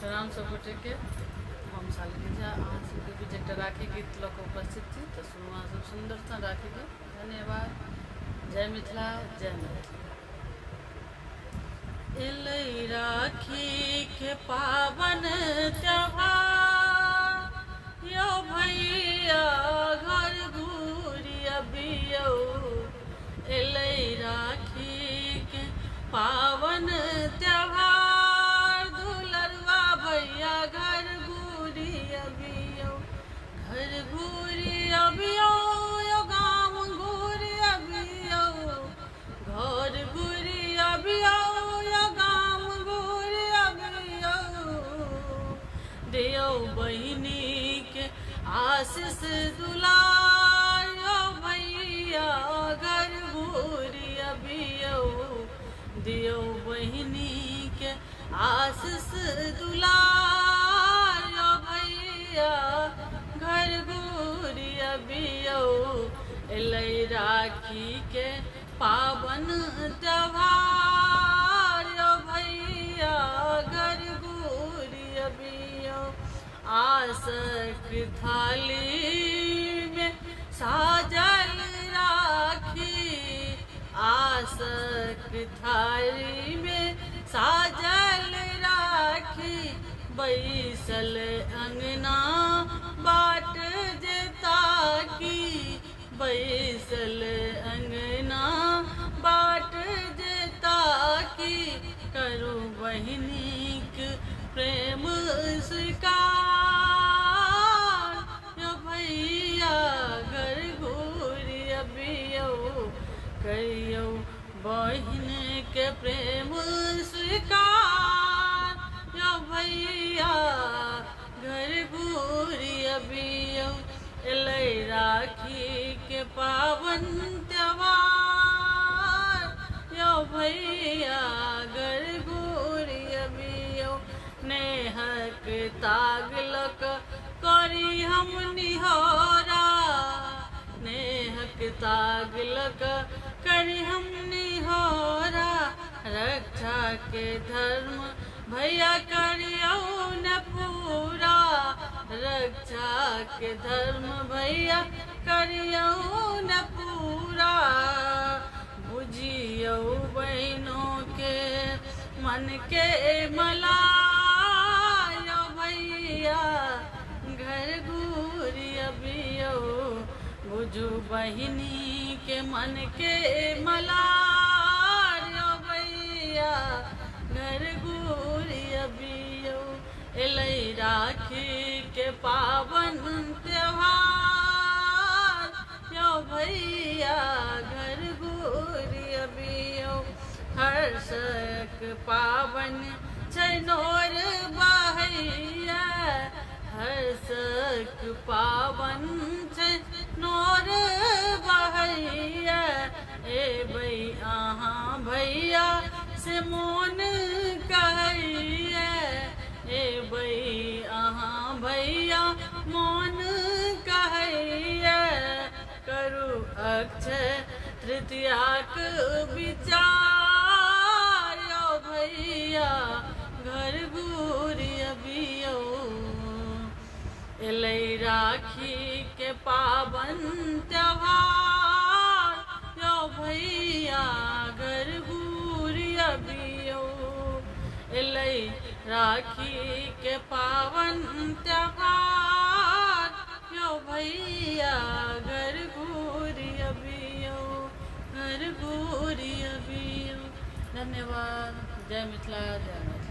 प्रणाम सब गोटे के। हम शालिनी झा अहाँ सबके बीच एक राखी गीत लऽ कऽ उपस्थित छी। तो सुनू अहाँ सब सुंदर सा राखी गीत। धन्यवाद। जय मिथिला, जय मैथिली। एलै राखी के पावन त्योहार, यो भैया घर घूरी अबियौ। एलै राखी के पावन त्योहार, दुलरवा भैया घर घूरी अबियौ। घर घूरी अबियौ, यो गाम घूरी अबियौ। घर घूरी अबियौ, यो गाम घूरी अबियौ। दियौ बहिनी के आशीष दुलार, यो भैया घर घूरी अबियौ। दियौ बहिनी के आशीष दुलार, यो भैया घर घूरी अबियौ। एलै राखी के पावन त्योहार, यो भैया घर घूरी अबियौ। आसक थाली में साजल राखी, आसक थाली में साजल राखी। बैसल अंगना बाट जेता की, बैसल अंगना बाट जेता की। करू बहिनीक प्रेम स्वीकार, यो भैया घर घूरी अबियौ। करियौ बहिन के प्रेम स्वीकार, यो भैया घर घूरी अबियौ। एलै राखी के पावन त्योहार, यो भैया घर घूरी अबियौ। नेहक तागलक करी हम निहोरा, नेहक तागलक करी हम निहोरा। रक्षा के धर्म भैया करियौ न पूरा, रक्षा के धर्म भैया करियौ न पूरा। बुझियौ बहनों के मन के मलाल, यो भैया घर घूरी अबियौ। बुझू बहिनी के मन के मलाल, यो भैया घर घूरी अबियौ। एलै राखी के पावन त्योहार, यो भैया घर घूरी अबियौ। हर्षक पावन छै नोर बहैया, हर्षक पावन छै नोर बहैया। एबै अहाँ भैया से मोन कहैया, एबै अहाँ भैया मोन कहैया। करू अक्षय तृतीयाक विचार, यो भैया घर घूरी अबियौ। एलै राखी के पावन त्योहार, यो भैया घर घूरी अबियौ। एलै राखी के पावन त्योहार, यो भैया घर घूरी अबियौ, घर घूरी अबियौ। धन्यवाद। जय मिथिला, जय मैथिली।